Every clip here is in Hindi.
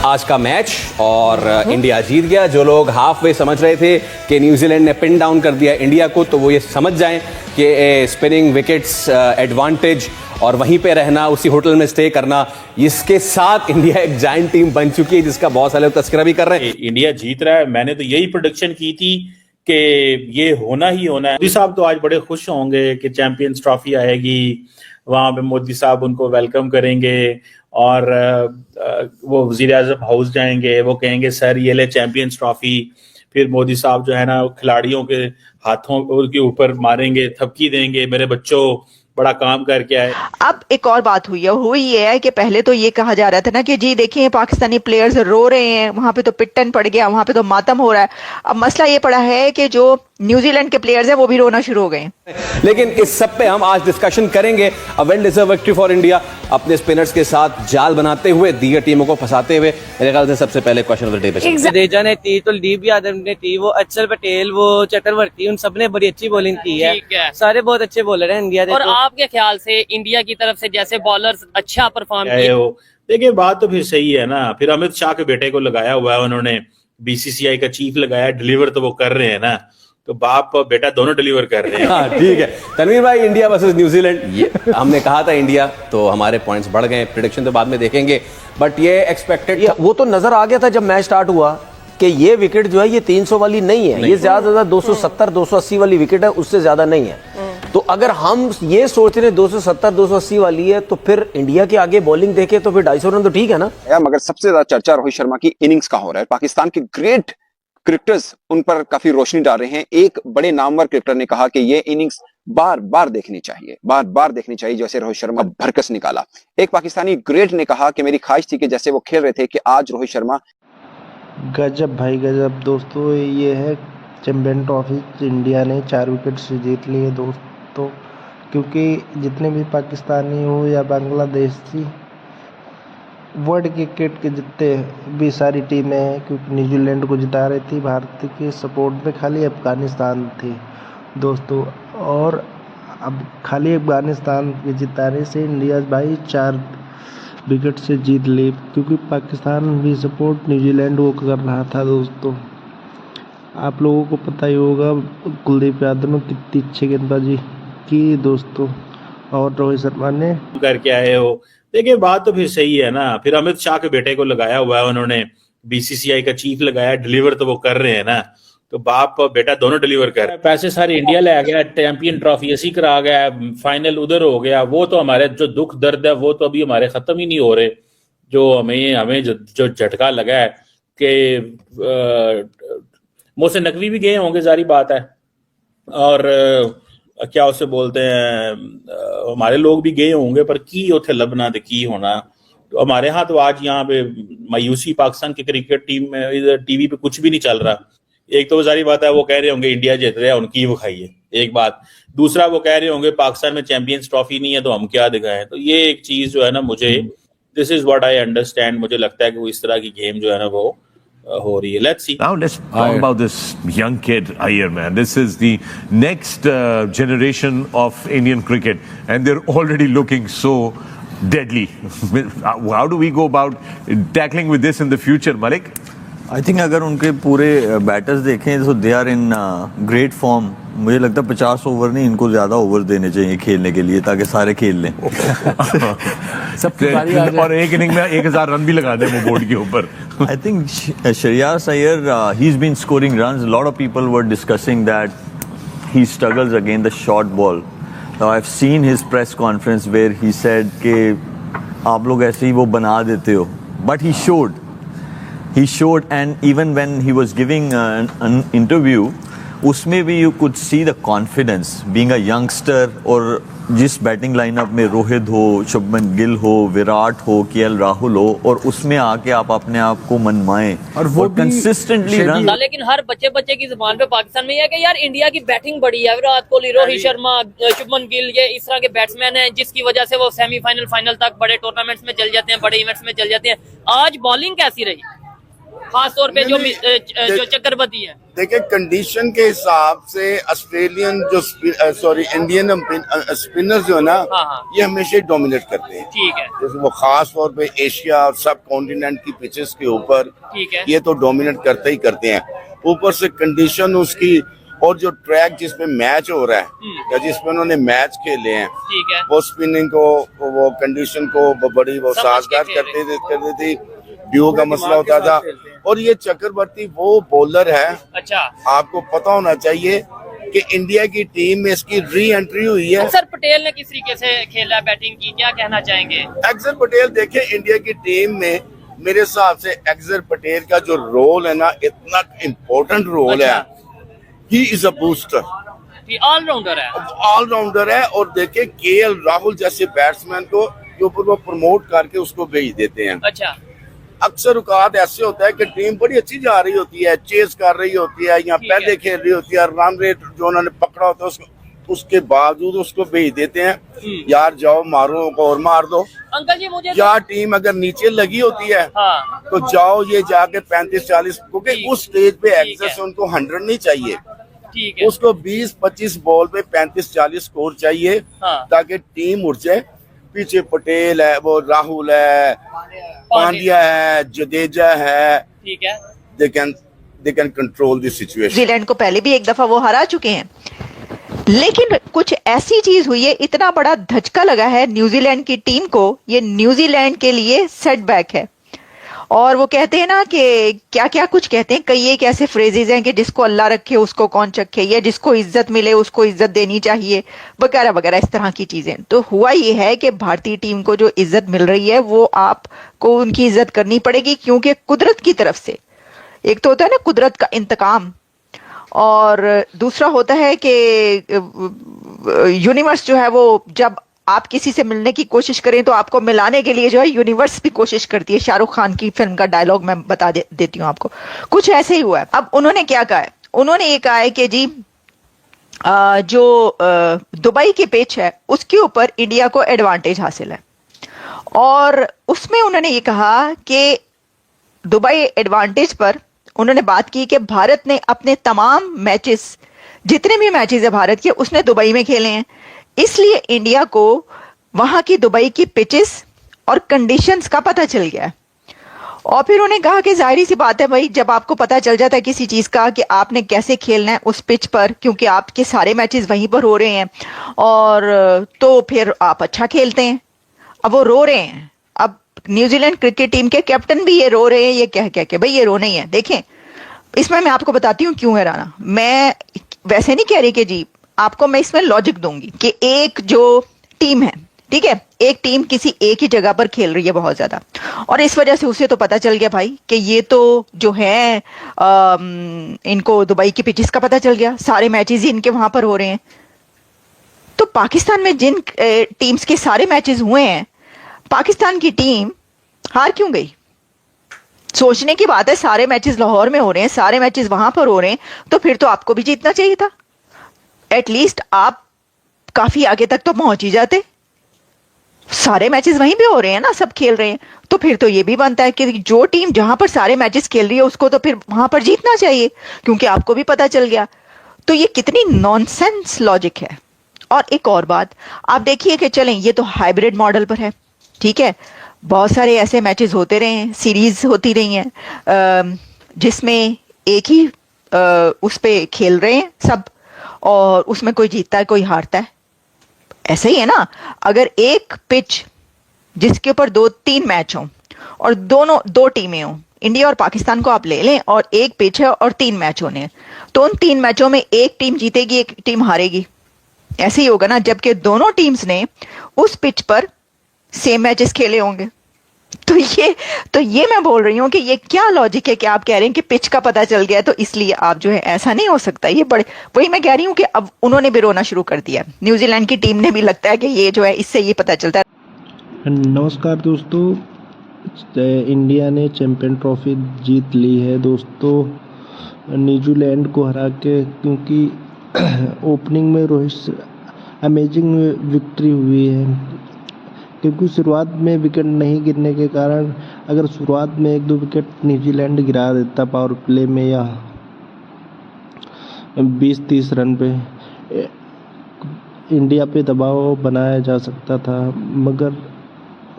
आज का मैच और इंडिया जीत गया। जो लोग हाफ वे समझ रहे थे कि न्यूजीलैंड ने पिन डाउन कर दिया इंडिया को, तो वो ये समझ जाएं कि स्पिनिंग विकेट्स एडवांटेज और वहीं पे रहना, उसी होटल में स्टे करना, इसके साथ इंडिया एक जायंट टीम बन चुकी है जिसका बहुत सारे लोग तस्करा भी कर रहे हैं। इंडिया जीत रहा है। मैंने तो यही प्रोडिक्शन की थी कि ये होना ही होना है। मोदी साहब तो आज बड़े खुश होंगे कि चैंपियंस ट्रॉफी आएगी, वहां पे मोदी साहब उनको वेलकम करेंगे और वो वजीर आजम हाउस जाएंगे, वो कहेंगे सर ये ले चैंपियंस ट्रॉफी। फिर मोदी साहब जो है ना खिलाड़ियों के हाथों के ऊपर मारेंगे, थपकी देंगे, मेरे बच्चों बड़ा काम करके आए। अब एक और बात हुई ये है कि पहले तो ये कहा जा रहा था ना कि जी देखिए पाकिस्तानी प्लेयर्स रो रहे हैं, वहां पे तो पिट्टन पड़ गया, वहां पे तो मातम हो रहा है। अब मसला ये पड़ा है कि जो न्यूजीलैंड के प्लेयर्स हैं वो भी रोना शुरू हो गए हैं। लेकिन इस सब पे हम आज डिस्कशन करेंगे। A well deserve victory for India, अपने स्पिनर्स के साथ जाल बनाते हुए, दीगर टीमों को फंसाते हुए। मेरे ख्याल से सबसे पहले क्वेश्चन ऑफ द डे पे जडेजा ने थी, तो कुलदीप यादव ने थी, वो अक्षर पटेल, वो चक्रवर्ती, उन सबने बड़ी अच्छी बॉलिंग की है। सारे बहुत अच्छे बॉलर हैं इंडिया के। और आपके ख्याल से इंडिया की तरफ से जैसे बॉलर्स अच्छा परफॉर्म किए, देखिए बात तो फिर सही है ना। फिर अमित शाह के बेटे को लगाया हुआ है उन्होंने, बीसीसीआई का चीफ लगाया, डिलीवर तो वो कर रहे हैं ना, तो बाप बेटा दोनों डिलीवर कर रहे हैं। हाँ ठीक है तनवीर भाई, इंडिया वर्सेस न्यूजीलैंड, ये हमने कहा था इंडिया, तो हमारे पॉइंट्स बढ़ गए। प्रेडिक्शन तो बाद में देखेंगे, बट ये एक्सपेक्टेड वो तो नजर आ गया था जब मैच स्टार्ट हुआ कि ये विकेट जो है ये 300 वाली नहीं है, ये ज्यादा से ज्यादा 270 280 वाली विकेट है, उससे ज्यादा नहीं है। तो अगर हम ये सोच रहे 270 280 वाली है, तो फिर इंडिया के आगे बॉलिंग देखे तो फिर 250 रन तो ठीक है ना। मगर सबसे ज्यादा चर्चा रोहित शर्मा की इनिंग्स का हो रहा है। पाकिस्तान के ग्रेट क्रिकेटर्स उन पर काफी रोशनी डाल रहे हैं। एक बड़े नामवर क्रिकेटर ने कहा कि ये इनिंग्स बार बार देखनी चाहिए, जैसे रोहित शर्मा भरकस निकाला। एक पाकिस्तानी ग्रेट ने कहा कि मेरी ख्वाहिश थी कि जैसे वो खेल रहे थे कि आज रोहित शर्मा। गजब भाई गजब दोस्तों, ये है चैंपियन ट्रॉफी इंडिया ने 4 विकेट से जीत ली है दोस्तों। क्योंकि जितने भी पाकिस्तानी हो या बांग्लादेशी, वर्ल्ड क्रिकेट के जितने भी सारी टीमें हैं, क्योंकि न्यूजीलैंड को जिता रही थी, भारत के सपोर्ट में खाली अफगानिस्तान थी दोस्तों। और अब खाली अफगानिस्तान के जिताने से इंडिया भाई 4 विकेट से जीत ली, क्योंकि पाकिस्तान भी सपोर्ट न्यूजीलैंड को कर रहा था दोस्तों। आप लोगों को पता ही होगा कुलदीप यादव ने कितनी अच्छी गेंदबाजी की दोस्तों, और रोहित शर्मा ने करके आए हो। देखिए बात तो फिर सही है ना। फिर अमित शाह के बेटे को लगाया हुआ है उन्होंने, बीसीसीआई का चीफ लगाया, डिलीवर तो वो कर रहे हैं ना, तो बाप बेटा दोनों डिलीवर कर रहे हैं। पैसे सारे इंडिया ले आ गया, चैंपियन ट्रॉफी ऐसी करा गया, फाइनल उधर हो गया। वो तो हमारे जो दुख दर्द है वो तो अभी हमारे खत्म ही नहीं हो रहे। जो हमें जो झटका लगा है कि मोहसिन नकवी भी गए होंगे, जारी बात है, और क्या उसे बोलते हैं, हमारे लोग भी गए होंगे, पर की उथे लबना तो की होना। तो हमारे यहाँ तो आज यहाँ पे मायूसी, पाकिस्तान की क्रिकेट टीम में इधर टीवी पे कुछ भी नहीं चल रहा। एक तो जारी बात है वो कह रहे होंगे इंडिया जीत रहा है, उनकी वो खाइए, एक बात। दूसरा वो कह रहे होंगे पाकिस्तान में चैंपियंस ट्रॉफी नहीं है तो हम क्या दिखाएं। तो ये एक चीज जो है ना, मुझे this is what I understand, मुझे लगता है कि वो इस तरह की गेम जो है ना वो हो रही है। Let's see. Now let's talk about this young kid, Iyer, man. This is the next generation of Indian cricket, and they're already looking so deadly. How do we go about tackling with this in the future, Malik? I think अगर उनके पूरे बैटर्स देखें तो they are in great form. मुझे लगता है 50 ओवर नहीं, इनको ज्यादा ओवर देने चाहिए खेलने के लिए, ताकि सारे खेल लें। और एक इनिंग में 1000 रन भी लगा दें वो बोर्ड के ऊपर। I think Shreyas Iyer, he is been scoring runs. Lot of people were discussing that he struggles against the short ball. I have seen his press conference where he said कि आप लोग ऐसे ही वो बना देते हो, but he showed, and even when he was giving an interview, उसमें भी you could see the confidence being a youngster। और जिस बैटिंग लाइनअप में रोहित हो, शुभमन गिल हो, विराट हो, केएल राहुल हो, और उसमें आके आप अपने आप को मनवाएं और वो कंसिस्टेंटली रन। लेकिन हर बच्चे की जुबान पे पाकिस्तान में यह है कि यार इंडिया की बैटिंग बड़ी है, विराट कोहली, रोहित शर्मा, शुभमन गिल, ये इस तरह के बैट्समैन हैं जिसकी वजह से वो सेमीफाइनल फाइनल तक बड़े टूर्नामेंट्स में चल जाते हैं, बड़े इवेंट्स में चल जाते हैं। आज बॉलिंग कैसी रही? खास तौर पे जो चक्रवर्ती है? देखिए, कंडीशन के हिसाब से ऑस्ट्रेलियन इंडियन स्पिनर जो है ना, ये हमेशा डोमिनेट करते हैं। ठीक है। जैसे वो खास तौर पे एशिया और सब कॉन्टिनेंट की पिचेस के ऊपर, ठीक है, ये तो डोमिनेट करते ही करते हैं। ऊपर से कंडीशन उसकी और जो ट्रैक जिसमें मैच हो रहा है या जिसमें उन्होंने मैच खेले हैं, ठीक है, वो स्पिनिंग को, वो कंडीशन को बड़ी वो साजगार कर देती थी। ड्यू का मसला होता था। और ये चक्रवर्ती वो बॉलर है, अच्छा, आपको पता होना चाहिए कि इंडिया की टीम में इसकी री एंट्री हुई है। अक्षर पटेल ने किस तरीके से खेला, बैटिंग की, क्या कहना चाहेंगे? अक्षर पटेल, देखिए इंडिया की टीम में मेरे हिसाब से अक्षर पटेल का जो रोल है ना, इतना इम्पोर्टेंट रोल है। He is a booster, allrounder है, ऑलराउंडर है। और देखिए केएल राहुल जैसे बैट्समैन को के ऊपर वो प्रमोट करके उसको भेज देते हैं। अच्छा, अक्सर औकात ऐसे होता है कि टीम बड़ी अच्छी जा रही होती है, चेस कर रही होती है या पहले खेल रही होती है, रन रेट जो उन्होंने पकड़ा होता है उसके बावजूद उसको भेज देते हैं, यार जाओ मारो और मार दो। अंकल जी मुझे या टीम अगर नीचे लगी होती है, हाँ, तो जाओ ये जाके 35-40, क्योंकि उस स्टेज पे एक्सेस से उनको 100 नहीं चाहिए, ठीक है, उसको 20-25 बॉल पे 35-40 स्कोर चाहिए, हाँ, ताकि टीम उठ जाए। पीछे पटेल है, वो राहुल है, पांड्या है, जडेजा है, ठीक है, they can control the situation. New Zealand को पहले भी एक दफा वो हरा चुके हैं, लेकिन कुछ ऐसी चीज हुई है, इतना बड़ा धचका लगा है न्यूजीलैंड की टीम को, ये न्यूजीलैंड के लिए सेटबैक है। और वो कहते हैं ना कि क्या क्या कुछ कहते हैं, कई एक ऐसे फ्रेजेस हैं कि जिसको अल्लाह रखे उसको कौन चखे, या जिसको इज्जत मिले उसको इज्जत देनी चाहिए, वगैरह वगैरह, इस तरह की चीजें। तो हुआ ये है कि भारतीय टीम को जो इज्जत मिल रही है वो आपको उनकी इज्जत करनी पड़ेगी, क्योंकि कुदरत की तरफ से एक तो होता है ना कुदरत का इंतकाम, और दूसरा होता है कि यूनिवर्स जो है वो जब आप किसी से मिलने की कोशिश करें तो आपको मिलाने के लिए जो है यूनिवर्स भी कोशिश करती है। शाहरुख खान की फिल्म का डायलॉग मैं बता देती हूँ आपको, कुछ ऐसे ही हुआ है। अब उन्होंने क्या कहा है, उन्होंने ये कहा है कि जी जो दुबई की पिच है उसके ऊपर इंडिया को एडवांटेज हासिल है, और उसमें उन्होंने ये कहा कि दुबई एडवांटेज पर उन्होंने बात की कि भारत ने अपने तमाम मैचेस, जितने भी मैचेस है भारत के, उसने दुबई में खेले हैं, इसलिए इंडिया को वहां की दुबई की पिचेस और कंडीशंस का पता चल गया है। और फिर उन्होंने कहा कि जाहिर सी बात है भाई, जब आपको पता चल जाता है किसी चीज का कि आपने कैसे खेलना है उस पिच पर, क्योंकि आपके सारे मैचेस वहीं पर हो रहे हैं, और तो फिर आप अच्छा खेलते हैं। अब वो रो रहे हैं, अब न्यूजीलैंड क्रिकेट टीम के कैप्टन भी ये रो रहे हैं, ये कह के भाई ये रो नहीं है। देखें, इसमें मैं आपको बताती हूँ क्यों है राना, मैं वैसे नहीं कह रही कि जी, आपको मैं इसमें लॉजिक दूंगी कि एक जो टीम है, ठीक है, एक टीम किसी एक ही जगह पर खेल रही है बहुत ज्यादा, और इस वजह से उसे तो पता चल गया भाई कि ये तो जो है इनको दुबई की पिचेस का पता चल गया, सारे मैचेस ही इनके वहां पर हो रहे हैं। तो पाकिस्तान में जिन टीम्स के सारे मैचेस हुए हैं, पाकिस्तान की टीम हार क्यों गई? सोचने की बात है, सारे मैचेस लाहौर में हो रहे हैं, सारे मैचेस वहां पर हो रहे हैं, तो फिर तो आपको भी जीतना चाहिए था, एटलीस्ट आप काफी आगे तक तो पहुंच ही जाते। सारे मैचेस वहीं पे हो रहे हैं ना, सब खेल रहे हैं, तो फिर तो ये भी बनता है कि जो टीम जहां पर सारे मैचेस खेल रही है उसको तो फिर वहां पर जीतना चाहिए, क्योंकि आपको भी पता चल गया। तो ये कितनी नॉनसेंस लॉजिक है। और एक और बात, आप देखिए कि चलें ये तो हाइब्रिड मॉडल पर है, ठीक है, बहुत सारे ऐसे मैचेस होते रहे हैं, सीरीज होती रही हैं जिसमें एक ही उस पे खेल रहे हैं सब, और उसमें कोई जीतता है कोई हारता है। ऐसा ही है ना, अगर एक पिच जिसके ऊपर 2-3 मैच हों और दो टीमें हों, इंडिया और पाकिस्तान को आप ले लें, और एक पिच है और 3 मैच होने हैं, तो उन 3 मैचों में एक टीम जीतेगी एक टीम हारेगी, ऐसे ही होगा ना, जबकि दोनों टीम्स ने उस पिच पर सेम मैचेस खेले होंगे। तो ये मैं बोल रही हूँ कि ये क्या लॉजिक है कि आप कह रहे हैं कि पिच का पता चल गया तो इसलिए आप जो है, ऐसा नहीं हो सकता। ये बड़े, वही मैं कह रही हूँ कि अब उन्होंने भी रोना शुरू कर दिया, न्यूजीलैंड की टीम ने भी, लगता है कि ये जो है इससे ये पता चलता है। नमस्कार दोस्तों, इंडिया ने चैंपियन ट्रॉफी जीत ली है दोस्तों न्यूजीलैंड को हरा के, क्योंकि ओपनिंग में रोहित अमेजिंग विक्ट्री हुई है। क्योंकि शुरुआत में विकेट नहीं गिरने के कारण अगर शुरुआत में 1-2 विकेट न्यूजीलैंड गिरा देता पावर प्ले में या 20-30 रन पे, इंडिया पे दबाव बनाया जा सकता था, मगर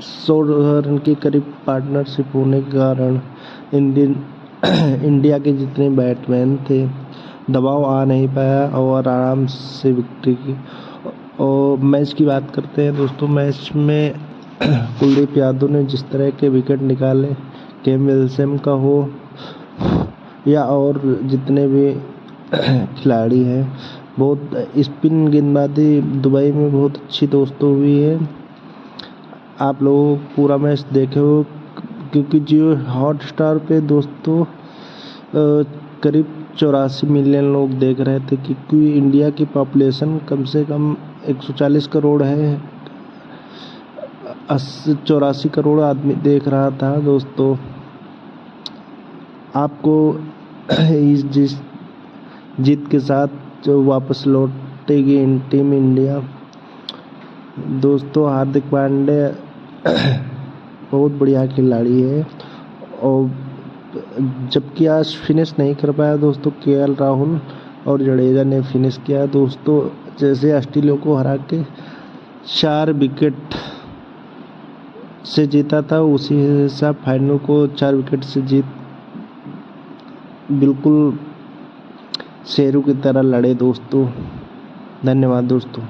100 रन के करीब पार्टनरशिप होने के कारण इंडिया के जितने बैट्समैन थे दबाव आ नहीं पाया और आराम से विक्ट्री की। और मैच की बात करते हैं दोस्तों, मैच में कुलदीप यादव ने जिस तरह के विकेट निकाले, केन विल्सन का हो या और जितने भी खिलाड़ी हैं, बहुत स्पिन गेंदबाजी दुबई में बहुत अच्छी दोस्तों हुई है। आप लोग पूरा मैच देखे हो, क्योंकि जियो हॉटस्टार पे दोस्तों करीब 84 मिलियन लोग देख रहे थे, क्योंकि इंडिया की पॉपुलेशन कम से कम 140 करोड़ है, 84 करोड़ आदमी देख रहा था दोस्तों। आपको इस जीत के साथ जो वापस लौटेगी टीम इंडिया दोस्तों। हार्दिक पांड्या बहुत बढ़िया खिलाड़ी है, और जबकि आज फिनिश नहीं कर पाया दोस्तों केएल राहुल और जडेजा ने फिनिश किया दोस्तों। जैसे ऑस्ट्रेलिया को हरा के 4 विकेट से जीता था, उसी हिसाब फाइनल को 4 विकेट से जीत बिल्कुल शेरों की तरह लड़े दोस्तों। धन्यवाद दोस्तों।